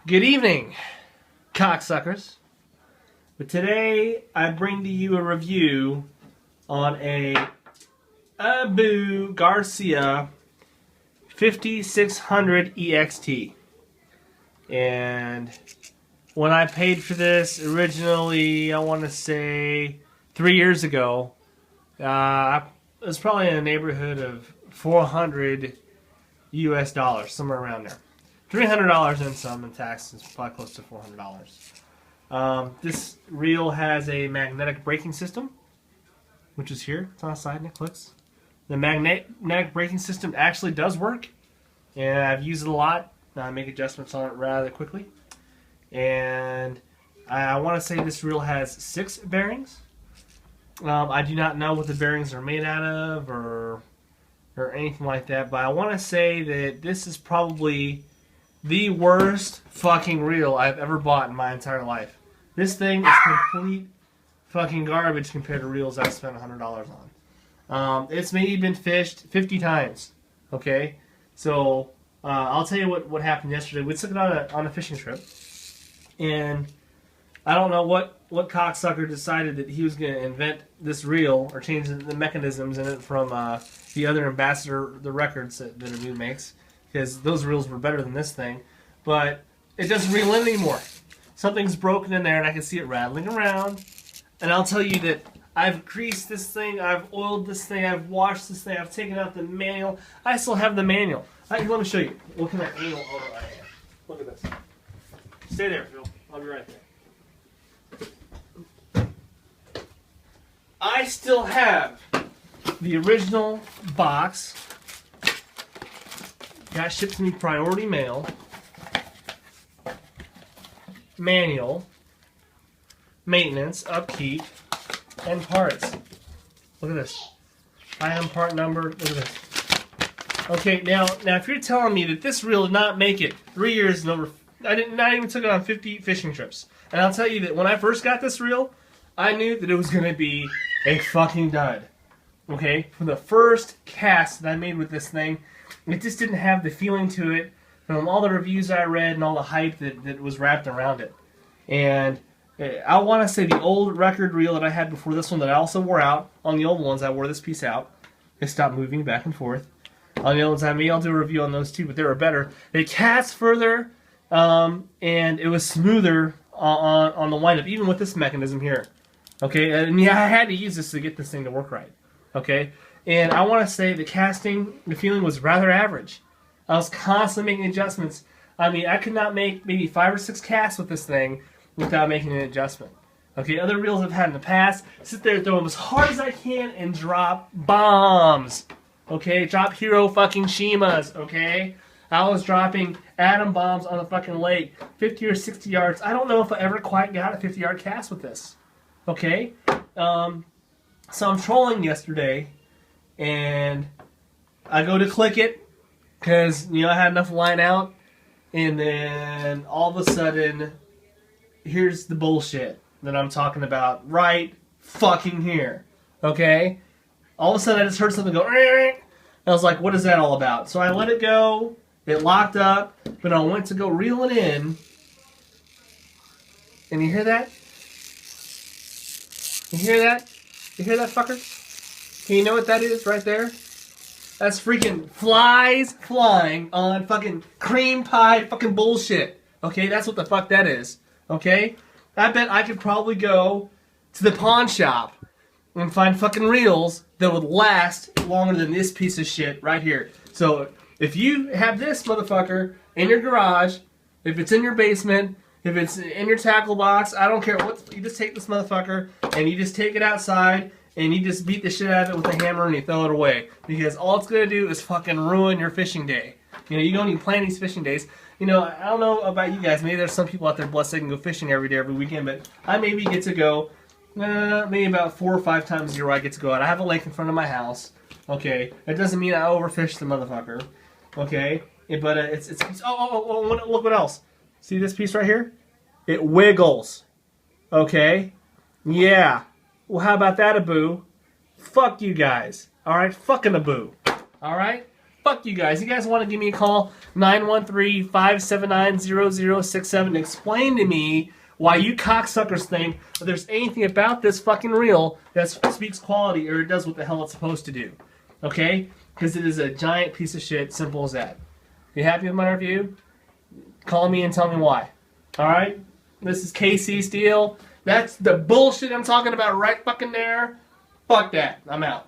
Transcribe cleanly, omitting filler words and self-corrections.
Good evening, cocksuckers. But today I bring to you a review on a Abu Garcia 5600 EXT. And when I paid for this originally, I want to say 3 years ago, it was probably in the neighborhood of 400 US dollars, somewhere around there. $300 and some in taxes, probably close to $400. This reel has a magnetic braking system, which is here. It's on the side and it clicks. The magnetic braking system actually does work, and I've used it a lot. I make adjustments on it rather quickly. And I want to say this reel has 6 bearings. I do not know what the bearings are made out of or anything like that, but I want to say that this is probably the worst fucking reel I've ever bought in my entire life. This thing is complete fucking garbage compared to reels I've spent $100 on. It's maybe been fished 50 times. Okay? So, I'll tell you what happened yesterday. We took it on a fishing trip. And I don't know what cocksucker decided that he was going to invent this reel or change the mechanisms in it from the other Ambassador, the records that Abu makes. Because those reels were better than this thing. But it doesn't reel in anymore. Something's broken in there and I can see it rattling around. And I'll tell you that I've greased this thing, I've oiled this thing, I've washed this thing, I've taken out the manual. I still have the manual. Let me show you what kind of anal odor I have. Look at this. Stay there, Phil. I'll be right there. I still have the original box. Got shipped to me priority mail. Manual. Maintenance, upkeep, and parts. Look at this. Item part number. Look at this. Okay, now if you're telling me that this reel did not make it 3 years and over, not even took it on 50 fishing trips. And I'll tell you that when I first got this reel, I knew that it was going to be a fucking dud. Okay? From the first cast that I made with this thing, it just didn't have the feeling to it from all the reviews I read and all the hype that was wrapped around it. And I want to say the old record reel that I had before this one that I also wore out, on the old ones I wore this piece out. It stopped moving back and forth. On the old ones I'll do a review on those too, but they were better. They cast further, and it was smoother on the windup, even with this mechanism here. Okay, and yeah, I had to use this to get this thing to work right. Okay, and I want to say the casting, the feeling was rather average. I was constantly making adjustments. I mean, I could not make maybe 5 or 6 casts with this thing without making an adjustment. Okay, other reels I've had in the past, sit there, throw them as hard as I can, and drop bombs. Okay, drop hero fucking Shimas, okay? I was dropping atom bombs on the fucking lake, 50 or 60 yards. I don't know if I ever quite got a 50-yard cast with this. Okay? So I'm trolling yesterday, and I go to click it, because, I had enough line out, and then all of a sudden, here's the bullshit that I'm talking about right fucking here. Okay? All of a sudden I just heard something go, and I was like, what is that all about? So I let it go, it locked up, but I went to go reel it in, and you hear that? You hear that? You hear that, fucker? Can you know what that is right there? That's freaking flies flying on fucking cream pie fucking bullshit. Okay, that's what the fuck that is. Okay? I bet I could probably go to the pawn shop and find fucking reels that would last longer than this piece of shit right here. So, if you have this motherfucker in your garage, if it's in your basement, if it's in your tackle box, I don't care what, you just take this motherfucker and you just take it outside and you just beat the shit out of it with a hammer and you throw it away. Because all it's going to do is fucking ruin your fishing day. You don't even plan these fishing days. I don't know about you guys. Maybe there's some people out there blessed they can go fishing every day, every weekend. But I maybe get to go, maybe about 4 or 5 times a year I get to go out. I have a lake in front of my house. Okay. That doesn't mean I overfish the motherfucker. Okay. But it's look what else. See this piece right here? It wiggles. Okay. Yeah. Well, how about that, Abu? Fuck you guys. Alright? Fucking Abu. Alright? Fuck you guys. You guys want to give me a call, 913-579-0067, and explain to me why you cocksuckers think that there's anything about this fucking reel that speaks quality or it does what the hell it's supposed to do. Okay? Because it is a giant piece of shit. Simple as that. You happy with my review? Call me and tell me why. Alright? This is KC Steel. That's the bullshit I'm talking about right fucking there. Fuck that. I'm out.